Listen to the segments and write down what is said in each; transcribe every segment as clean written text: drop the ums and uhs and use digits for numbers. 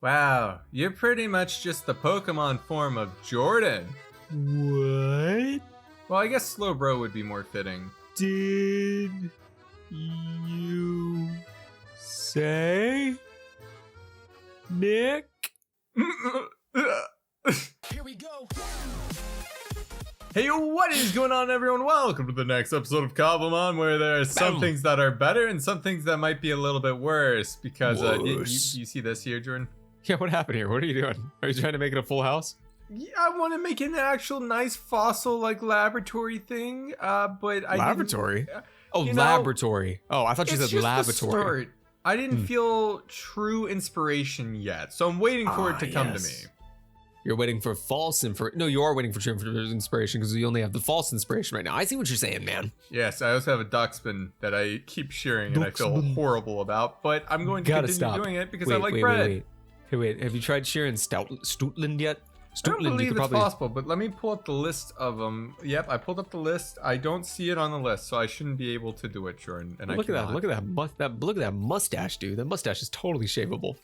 Wow, you're pretty much just the Pokemon form of Jordan. What Well, I guess Slowbro would be more fitting. did you say, Nick? Here we go. Hey, what is going on, everyone? Welcome to the next episode of Cobblemon, where there are some Boom. things that are better and some things that might be a little bit worse. Because Worse. you see this here, Jordan? Yeah, what happened here? What are you doing? Are you trying to make it a full house? Yeah, I want to make an actual nice fossil like laboratory thing, but I Laboratory? didn't- Oh, you know, laboratory. Oh, I thought you it's said just the lavatory. start. I didn't feel true inspiration yet, so I'm waiting for it to come to me. You're waiting for false inspiration. No, you are waiting for true inspiration because you only have the false inspiration right now. I see what you're saying, man. Yes, I also have a Duxman that I keep shearing and I feel Duxman. horrible about, but I'm going to Gotta continue stop. doing it because I like bread. Wait. Have you tried sharing Stoutland yet? I don't believe it's possible, but let me pull up the list of them. Yep, I pulled up the list. I don't see it on the list, so I shouldn't be able to do it, Jordan. And Look at that! Look at that! Look at that mustache, dude. That mustache is totally shaveable.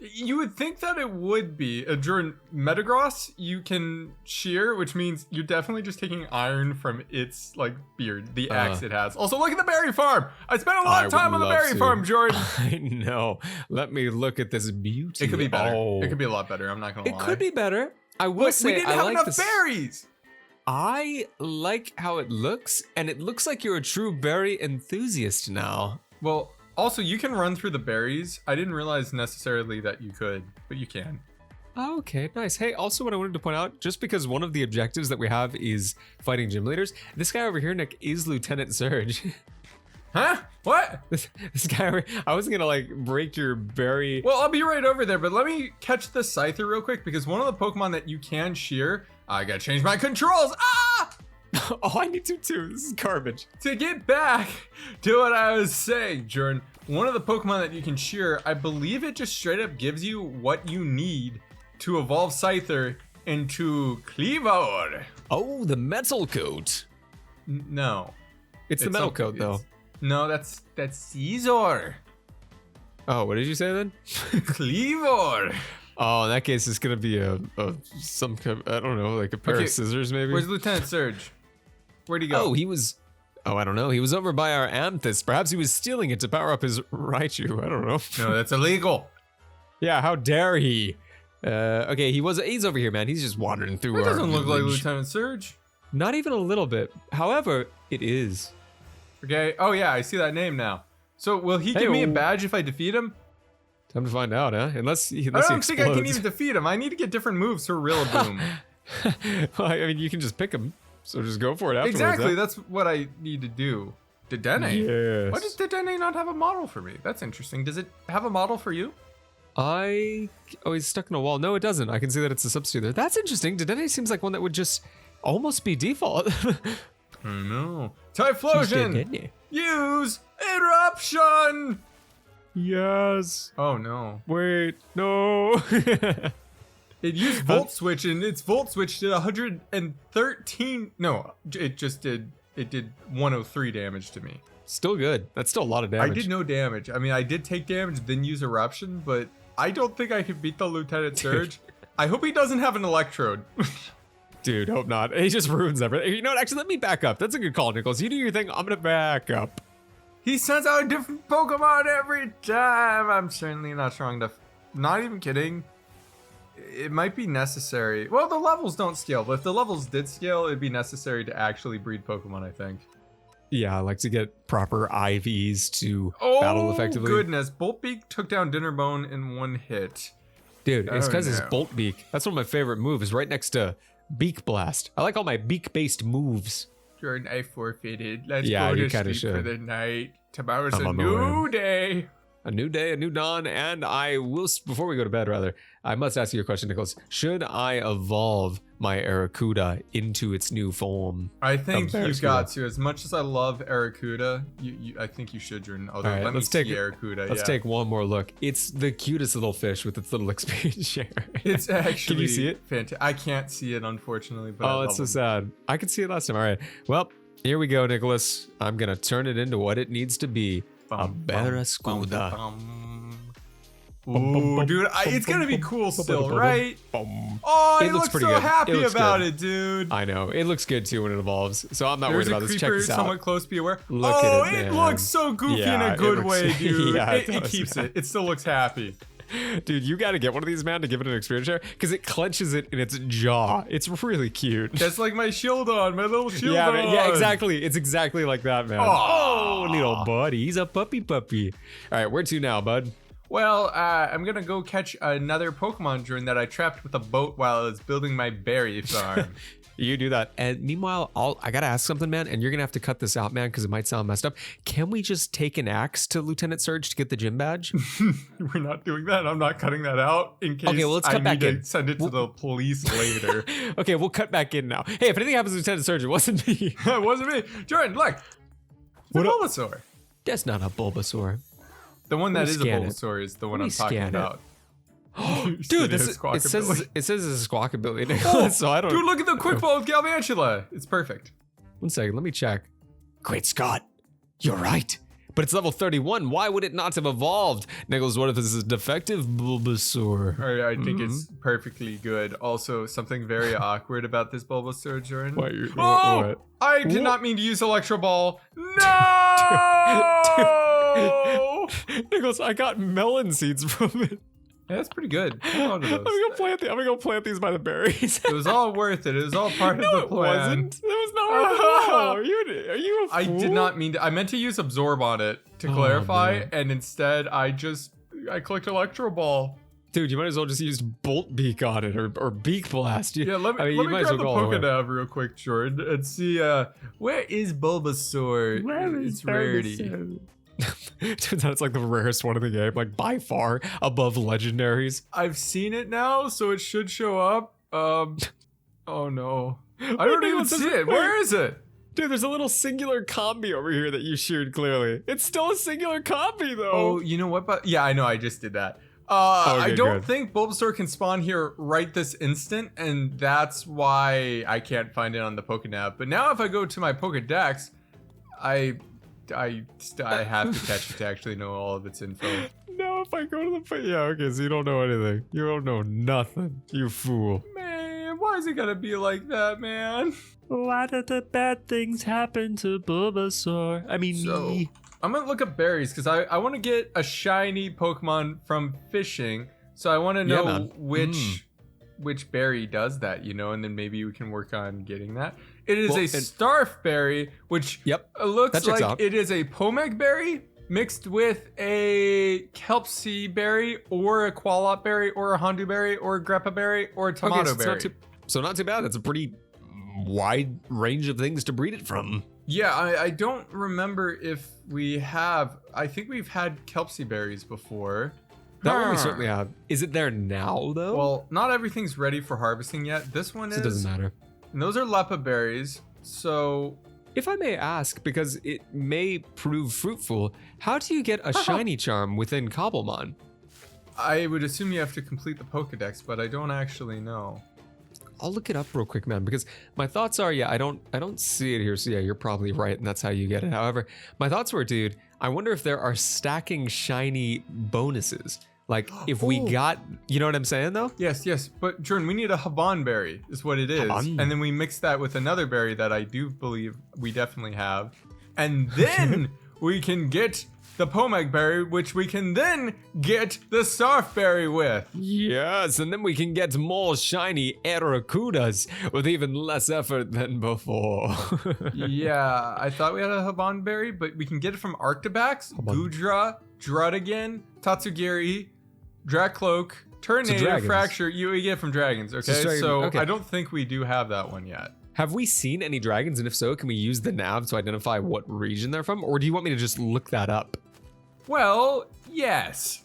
You would think that it would be. Jordan, Metagross, you can shear, which means you're definitely just taking iron from its like beard, the axe it has. Also, look at the berry farm. I spent a lot of time on the berry farm, Jordan. I know. Let me look at this beauty. It could be better. Oh. It could be a lot better. I'm not gonna lie. It could be better. I will Look, say we didn't I have like enough this. berries. I like how it looks, and it looks like you're a true berry enthusiast now. Well, also you can run through the berries. I didn't realize necessarily that you could, but you can. Oh, okay, nice. Hey, also what I wanted to point out, just because one of the objectives that we have is fighting gym leaders, this guy over here, Nick, is Lieutenant Surge. Huh? What? this guy over I wasn't gonna like break your berry. Well, I'll be right over there, but let me catch the Scyther real quick because one of the Pokemon that you can shear, I gotta change my controls. Ah! Oh, I need to too. This is garbage. To get back to what I was saying, Jordan, one of the Pokemon that you can shear, I believe it just straight up gives you what you need to evolve Scyther into Cleavor. Oh, the metal coat. No. It's the metal coat though. No, that's Caesar. Oh, what did you say then? Cleavor. Oh, in that case, it's gonna be some kind of, I don't know, like a pair Okay, of scissors maybe. Where's Lieutenant Surge? Where'd he go? Oh, I don't know. He was over by our amethyst. Perhaps he was stealing it to power up his Raichu. I don't know. No, that's illegal. Yeah, how dare he? Okay, he's over here, man. He's just wandering through That our doesn't look like village. Lieutenant Surge. Not even a little bit. However, it is. Okay. Oh yeah, I see that name now. So will he give me a Hey-o. badge if I defeat him? Time to find out, huh? Unless he I don't explodes. think I can even defeat him. I need to get different moves for Rillaboom. Well, I mean, you can just pick him. So just go for it afterwards. Exactly. Huh? That's what I need to do. Dedenne? Yes. Why does Dedenne not have a model for me? That's interesting. Does it have a model for you? Oh, he's stuck in a wall. No, it doesn't. I can see that it's a substitute there. That's interesting. Dedenne seems like one that would just almost be default. No. Typhlosion! Use Eruption! Yes. Oh no. Wait, no. It used Volt Switch and its Volt Switch did 113. No, it just did. It did 103 damage to me. Still good. That's still a lot of damage. I did no damage. I mean, I did take damage, then use Eruption, but I don't think I could beat the Lieutenant Surge. I hope he doesn't have an Electrode. Dude, hope not. He just ruins everything. You know what? Actually, let me back up. That's a good call, Nicholas. You do your thing. I'm gonna back up. He sends out a different Pokemon every time. I'm certainly not strong enough. Not even kidding. It might be necessary. Well, the levels don't scale, but if the levels did scale, it'd be necessary to actually breed Pokemon, I think. Yeah, I like to get proper IVs to Oh, battle effectively. goodness. Boltbeak took down Dinnerbone in one hit. Dude, it's Oh, because his no. Bolt Beak. That's one of my favorite moves, right next to Beak Blast. I like all my beak-based moves. Jordan, I forfeited. Let's Yeah, go you to kinda sleep for should. the night. Tomorrow's I'm a on my new way. day. A new day, a new dawn, and I will, before we go to bed rather, I must ask you a question, Nicholas. Should I evolve my Arrokuda into its new form? I think Of you've got to. As much as I love Arrokuda, I think you should, Jordan. Although, All right, let me let's take see Arrokuda. Let's yeah. take one more look. It's the cutest little fish with its little XP share. It's actually. Can you see it? Fantastic. I can't see it, unfortunately. But I Oh, love it's so him. sad. I could see it last time. All right. Well, here we go, Nicholas. I'm gonna turn it into what it needs to be. A Barracuda. Ooh, dude, it's gonna be cool still, right? Oh, It I looks look pretty so good. happy It looks about good. it, dude. I know. It looks good too when it evolves. So I'm not There's worried a about this. Check creeper this out. somewhat close, be aware. Look oh, at it, it man. looks so goofy in Yeah, a it good looks- way, dude. Yeah, it it does, keeps man. it. It still looks happy. Dude, you got to get one of these, man, to give it an experience share because it clenches it in its jaw. It's really cute. That's like my shield on, my little shield Yeah, on. man, yeah, exactly. It's exactly like that, man. Aw. Oh, little buddy. He's a puppy. All right, where to now, bud? Well, I'm gonna go catch another Pokemon Jordan that I trapped with a boat while I was building my berry farm. You do that. And meanwhile, I got to ask something, man, and you're going to have to cut this out, man, because it might sound messed up. Can we just take an axe to Lieutenant Surge to get the gym badge? We're not doing that. I'm not cutting that out in case Okay, well, let's cut I back need in. to send it to the police later. Okay, we'll cut back in now. Hey, if anything happens to Lieutenant Surge, it wasn't me. It wasn't me. Jordan, look. It's a Bulbasaur. That's not a Bulbasaur. The one Let that me is a scan it. Bulbasaur is the one Let I'm me talking scan it. about. Dude, it says it's a squawkabilly, Nicholas, so I don't. Dude, look at the quick ball with Galvantula. It's perfect. 1 second, let me check. Great Scott, you're right. But it's level 31. Why would it not have evolved? Nicholas, what if this is defective Bulbasaur? I think it's perfectly good. Also, something very awkward about this Bulbasaur, Jordan. What? I did not mean to use Electro Ball. No! Nicholas, I got melon seeds from it. Yeah, that's pretty good. Hold on to I'm those. gonna go plant these by the berries. It was all worth it. It was all part No, of the it plan. wasn't. It was not worth it at all. Are you a fool? I did not mean to. I meant to use Absorb on it to clarify, man. and instead I clicked Electro Ball. Dude, you might as well just use Bolt Beak on it or Beak Blast. Yeah, let me you might as grab the well go all the way. Pokédev real quick, Jordan, and see where is Bulbasaur? Its rarity. Turns out it's like the rarest one in the game, like by far above legendaries. I've seen it now, so it should show up. Oh no, I don't even see it. Where is it? Dude, there's a little singular combi over here that you sheared clearly. It's still a singular combi though. Oh, you know what? But yeah, I know. I just did that. I don't good. think Bulbasaur can spawn here right this instant, and that's why I can't find it on the Pokédev. But now if I go to my Pokédex, I have to catch it to actually know all of its info. No, if I go to the yeah, okay, so you don't know anything. You don't know nothing, you fool. Man, why is it gotta be like that, man? Why did the bad things happen to Bulbasaur? I mean, So, me. I'm gonna look up berries because I want to get a shiny Pokemon from fishing. So I want to know man. which berry does that, and then maybe we can work on getting that. It is a Well, Starf berry, which Yep, looks that checks like out. it is a Pomeg berry mixed with a Kelpsie berry or a Qualop berry or a Hondu berry or a Greppa berry or a Tomato so it's berry. not too bad. It's a pretty wide range of things to breed it from. Yeah, I don't remember if we have. I think we've had Kelpsie berries before. That one we certainly have. Is it there now though? Well, not everything's ready for harvesting yet. This one So is. it doesn't matter. And those are Leppa berries. So If I may ask, because it may prove fruitful, how do you get a shiny charm within Cobblemon? I would assume you have to complete the Pokedex, but I don't actually know. I'll look it up real quick, man, because my thoughts are, I don't see it here, so yeah, you're probably right, and that's how you get it. However, my thoughts were, dude, I wonder if there are stacking shiny bonuses. Like, if we got, you know what I'm saying, though? Yes, but Jordan, we need a Haban berry, is what it is. Haban. And then we mix that with another berry that I do believe we definitely have. And then we can get the Pomeg berry, which we can then get the Starf berry with. Yes, and then we can get more shiny Aracudas with even less effort than before. Yeah, I thought we had a Haban berry, but we can get it from Arctibax, Gudra, Druddigan, Tatsugiri, Dracloak, Tornado, dragons. Fracture. We get it from dragons, okay? dragon- So okay. I don't think we do have that one yet. Have we seen any dragons? And if so, can we use the nav to identify what region they're from? Or do you want me to just look that up? Well, yes.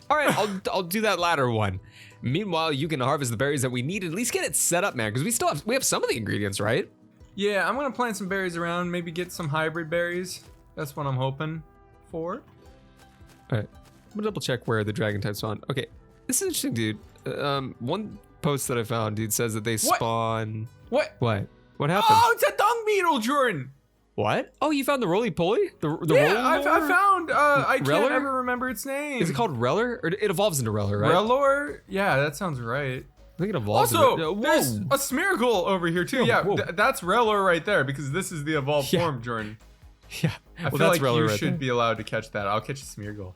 All right, I'll do that latter one. Meanwhile, you can harvest the berries that we need. At least get it set up, man, because we have some of the ingredients, right? Yeah, I'm gonna plant some berries around, maybe get some hybrid berries. That's what I'm hoping for. All right, I'm gonna double check where the dragon types spawn. Okay, this is interesting, dude. One post that I found, dude, says that they spawn. What? What happened? Oh, it's a dung beetle, Jordan! What? Oh, you found the roly-poly? The Yeah, I found, I can't Reller? ever remember its name. Is it called Reller? Or it evolves into Reller, right? Rellor? Yeah, that sounds right. I think it evolves Also, into... there's a Smeargle over here too. Whoa, Yeah, whoa. that's Rellor right there because this is the evolved Yeah. form, Jordan. Yeah. I feel like you should be allowed to catch that. I'll catch a Smeargle.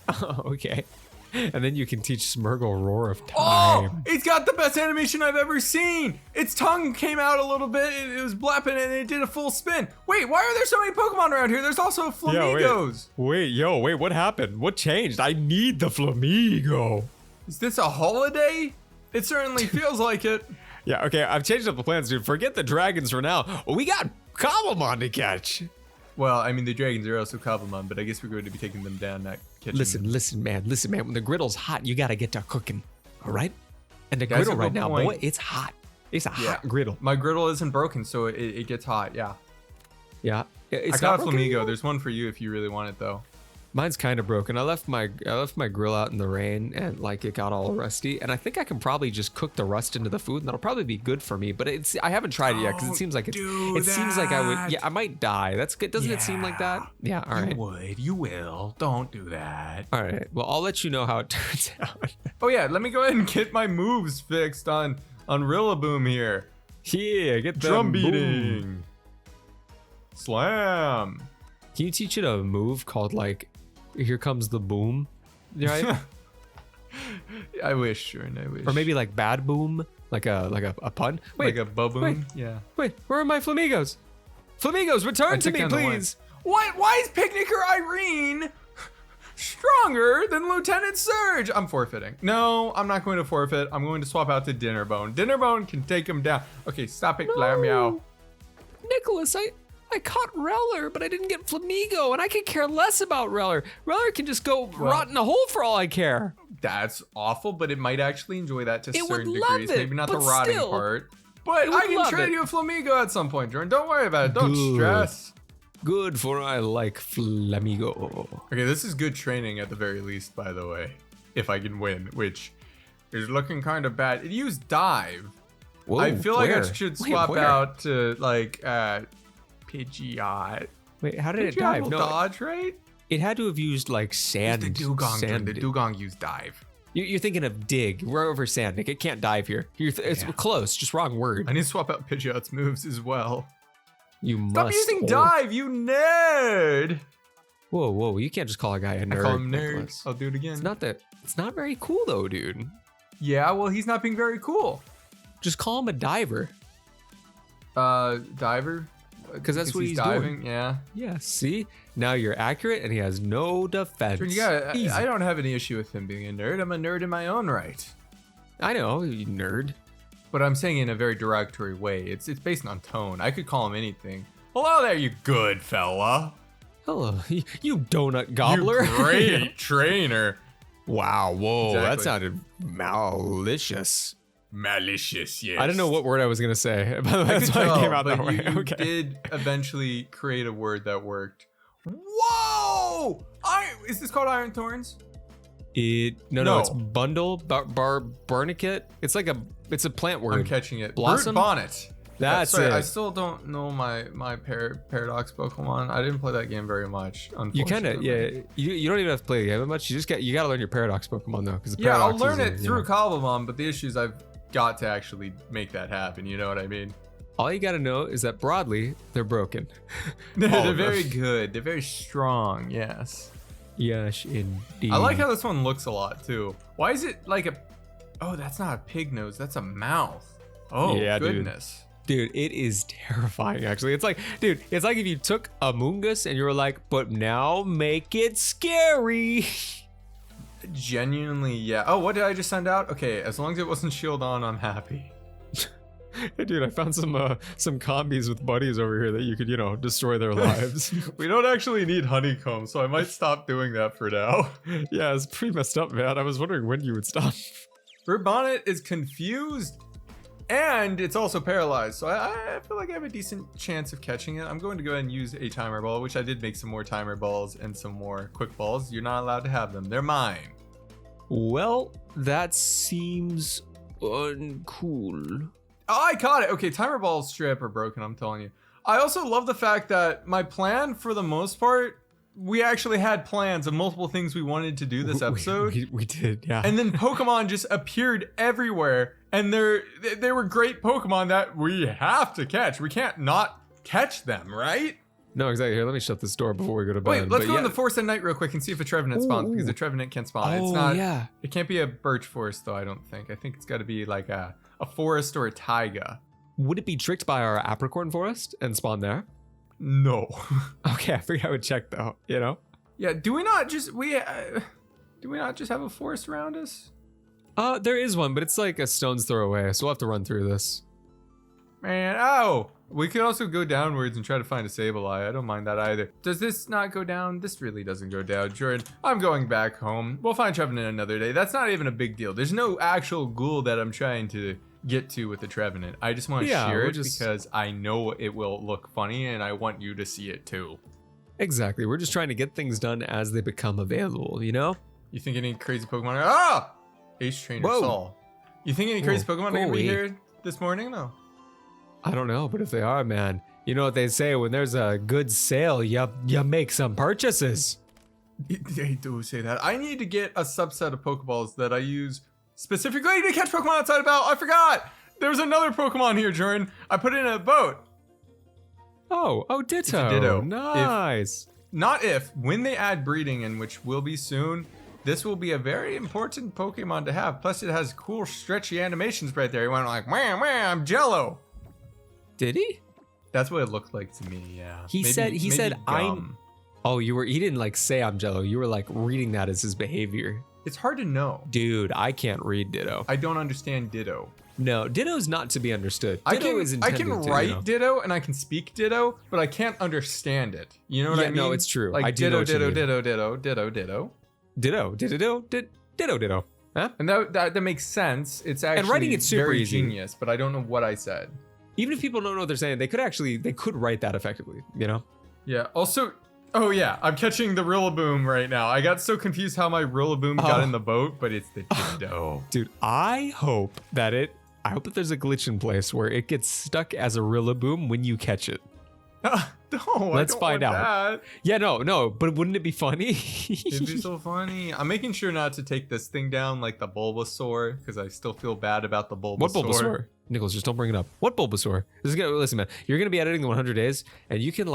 Oh, okay. And then you can teach Smeargle Roar of Time. Oh, it's got the best animation I've ever seen. Its tongue came out a little bit. It was blapping and it did a full spin. Wait, why are there so many Pokemon around here? There's also flamingos. Wait, what happened? What changed? I need the Flamigo. Is this a holiday? It certainly feels like it. Yeah, okay, I've changed up the plans, dude. Forget the dragons for now. We got Cobblemon to catch. Well, I mean, the dragons are also Cobblemon, but I guess we're going to be taking them down, not catching them. Listen, man. When the griddle's hot, you gotta get to cooking. All right? And the That's griddle a right good now, point. boy, it's hot. It's a hot griddle. My griddle isn't broken, so it gets hot, yeah. Yeah. I got a Flamigo. There's one for you if you really want it, though. Mine's kind of broken. I left my grill out in the rain and like it got all rusty. And I think I can probably just cook the rust into the food, and that'll probably be good for me. But I haven't tried it yet because it seems like seems like I would. Yeah, I might die. That's good. Doesn't it seem like that? Yeah. All right. You will. Don't do that. All right. Well, I'll let you know how it turns out. Oh yeah, let me go ahead and get my moves fixed on Rillaboom here. Yeah, get the Drum beating. Slam. Can you teach it a move called like, here comes the boom? Right? I wish, Jordan. I wish. Or maybe like bad boom, like a pun. Wait, like a baboon. wait. Yeah. Wait, where are my flamingos? Flamingos, return to me, please. What? Why is Picnicker Irene stronger than Lieutenant Surge? I'm forfeiting. No, I'm not going to forfeit. I'm going to swap out to Dinnerbone. Dinnerbone can take him down. Okay, stop it, Meow. Nicholas, I caught Reller, but I didn't get Flamigo, and I could care less about Reller. Reller can just go rot in a hole for all I care. That's awful, but it might actually enjoy that to certain love degrees. it, Maybe not the but rotting still, part. But it would I can love trade it. you a Flamigo at some point, Jordan. Don't worry about it. Don't Good. stress. Good, for I like Flamigo. Okay, this is good training at the very least, by the way. If I can win, which is looking kind of bad. It used Dive. Whoa, I feel like I where? should Wait, swap where? out to like Pidgeot. Wait, how did it Pidgeot dive? will No, dodge, right? it had to have used like sand. The Dugong. Sand. The Dugong used Dive. You're thinking of dig. We're over sand. It can't dive here. It's close, just wrong word. I need to swap out Pidgeot's moves as well. You must. Stop using Dive, you nerd! Whoa! You can't just call a guy a nerd. I call him nerd. Nicholas. I'll do it again. It's not that. It's not very cool though, dude. Yeah, well, he's not being very cool. Just call him a diver. Diver? Because that's what he's diving. doing. Yeah. Yeah. See, now you're accurate, and he has no defense. Sure, yeah, Easy. I don't have any issue with him being a nerd. I'm a nerd in my own right. I know, you nerd. But I'm saying in a very derogatory way. It's based on tone. I could call him anything. Hello there, you good fella. Hello, you donut gobbler. You great trainer. Wow. Whoa. Exactly. That sounded malicious. Malicious, yes. I don't know what word I was gonna say. By the way, I that's could why tell, it came out but that way. you Okay. did eventually create a word that worked. Whoa! Is this called Iron Thorns? No, it's bundle barnicate. It's like it's a plant word. I'm catching it. Blossom? Bird bonnet. That's Sorry, it. I still don't know my Paradox Pokemon. I didn't play that game very much. You kind of unfortunately. You don't even have to play the game that much. You got to learn your Paradox Pokemon though, because Yeah, I'll learn it through Cobblemon, but the issue is I've got to actually make that happen. You know what I mean? All you got to know is that broadly they're broken. They're very good. They're very strong. Yes. Yes, indeed. I like how this one looks a lot too. Why is it like a? Oh, that's not a pig nose. That's a mouth. Oh, Yeah, dude. goodness. Dude, it is terrifying, actually. It's like, dude, it's like if you took a Mungus and you were like, but now make it scary. Genuinely, yeah. Oh, what did I just send out? Okay, as long as it wasn't Shield On, I'm happy. Hey, dude, I found some combis with buddies over here that you could, destroy their lives. We don't actually need honeycomb, so I might stop doing that for now. Yeah, it's pretty messed up, man. I was wondering when you would stop. Bird Bonnet is confused, and it's also paralyzed, so I feel like I have a decent chance of catching it. I'm going to go ahead and use a timer ball, which I did make some more timer balls and some more quick balls. You're not allowed to have them. They're mine. Well, that seems uncool. Oh, I caught it. Okay, timer ball strip are broken, I'm telling you. I also love the fact that my plan, for the most part, we actually had plans of multiple things we wanted to do this episode. We did, yeah. And then Pokemon just appeared everywhere. And they were great Pokemon that we have to catch. We can't not catch them, right? No, exactly. Here, let me shut this door before we go to bed. Wait, let's go in the forest at night real quick and see if a Trevenant spawns, because a Trevenant can't spawn. It's not. Yeah. It can't be a birch forest, though, I don't think. I think it's got to be like a forest or a taiga. Would it be tricked by our apricorn forest and spawn there? No. Okay, I figured I would check though. You know. Yeah. Do we not just have a forest around us? There is one, but it's like a stone's throw away, so we'll have to run through this. Man, oh! We could also go downwards and try to find a Sableye. I don't mind that either. Does this not go down? This really doesn't go down, Jordan. I'm going back home. We'll find Trevenant another day. That's not even a big deal. There's no actual ghoul that I'm trying to get to with the Trevenant. I just want to share it because I know it will look funny and I want you to see it too. Exactly. We're just trying to get things done as they become available, you know? You think any crazy Pokemon are... Ace Trainer Saul. You think any crazy Pokemon are going to be here this morning? No. I don't know, but if they are, man, you know what they say, when there's a good sale, you make some purchases. They do say that. I need to get a subset of Pokeballs that I use specifically to catch Pokemon outside of battle. I forgot. There's another Pokemon here, Jordan. I put it in a boat. Oh, Ditto. It's a Ditto. Nice. When they add breeding in, which will be soon, this will be a very important Pokemon to have. Plus, it has cool, stretchy animations right there. He went like, wham, wham, I'm Jello. Did he? That's what it looked like to me, yeah. He said, I'm... Oh, he didn't like say I'm Jello. You were like reading that as his behavior. It's hard to know. Dude, I can't read Ditto. I don't understand Ditto. No, Ditto's not to be understood. Ditto is intended I can write Ditto and I can speak Ditto, but I can't understand it. You know what I mean? No, it's true. Like I do know Ditto, what you mean. Ditto. Huh? And that makes sense. It's actually and writing it's super very easy. genius, but I don't know what I said. Even if people don't know what they're saying, they could write that effectively, you know? Yeah. Also, oh yeah, I'm catching the Rillaboom right now. I got so confused how my Rillaboom got in the boat, but it's the Ditto. Dude, I hope that there's a glitch in place where it gets stuck as a Rillaboom when you catch it. No, let's find out. Yeah, no, but wouldn't it be funny? It'd be so funny. I'm making sure not to take this thing down like the Bulbasaur because I still feel bad about the Bulbasaur. What Bulbasaur? Nicholas, just don't bring it up. What Bulbasaur? Listen, man, you're gonna be editing the 100 days, and you can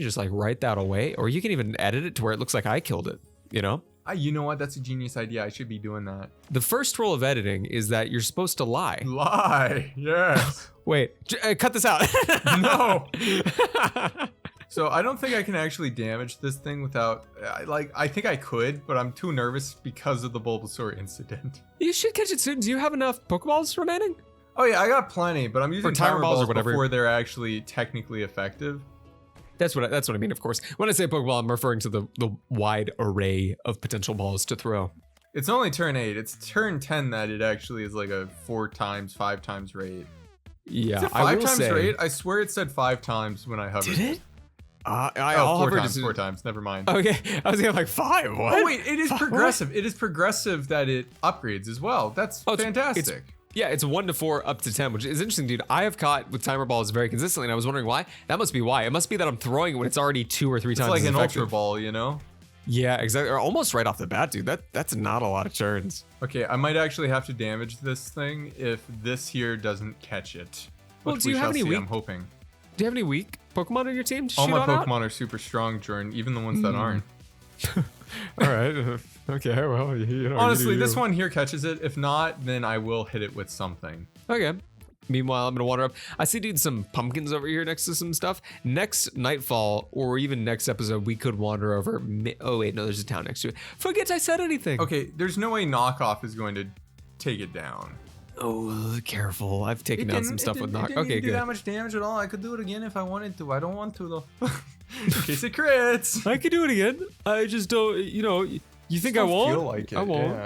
just write that away, or you can even edit it to where it looks like I killed it. You know? You know what? That's a genius idea. I should be doing that. The first rule of editing is that you're supposed to lie. Lie, yes. Wait, cut this out. No. So I don't think I can actually damage this thing without, I think I could, but I'm too nervous because of the Bulbasaur incident. You should catch it soon. Do you have enough Pokeballs remaining? Oh yeah, I got plenty, but I'm using timer balls or whatever before they're actually technically effective. That's what I mean, of course. When I say Pokeball, I'm referring to the wide array of potential balls to throw. It's only turn 8. It's turn 10 that it actually is like a 4 times, 5 times rate. Yeah, is it 5 times rate? I swear it said 5 times when I hovered. Did it? Four times. Never mind. Okay, I was getting like 5. What? Oh wait, it is progressive. What? It is progressive that it upgrades as well. That's fantastic. It's 1 to 4 up to 10, which is interesting, dude. I have caught with timer balls very consistently, and I was wondering why. That must be why. It must be that I'm throwing it when it's already 2 or 3 times. It's like an effective. ultra ball, you know? Yeah, exactly. Or almost right off the bat, dude. That's not a lot of turns. Okay, I might actually have to damage this thing if this here doesn't catch it. Well, do you have any weak? I'm hoping. Do you have any weak Pokemon on your team? All my Pokemon are super strong, Jordan. Even the ones that aren't. All right. Okay. Well, you know. Honestly, this one here catches it. If not, then I will hit it with something. Okay. Meanwhile, I'm gonna wander up. I see, dude, some pumpkins over here next to some stuff. Next nightfall, or even next episode, we could wander over. Oh wait, no, there's a town next to it. Forget I said anything. Okay, there's no way knockoff is going to take it down. Oh, careful! I've taken down some stuff with knock. Okay, good. Do that much damage at all? I could do it again if I wanted to. I don't want to though. In case it crits. I could do it again. I just don't. You know. You think I won't? Feel like it. I won't.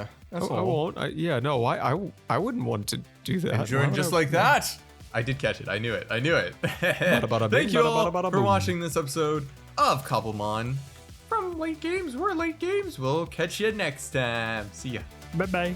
Yeah, I won't. I wouldn't want to do that. And Jordan, just like that, I did catch it. I knew it. Thank you all for watching this episode of Cobblemon. From Late Games, we're Late Games. We'll catch you next time. See ya. Bye-bye.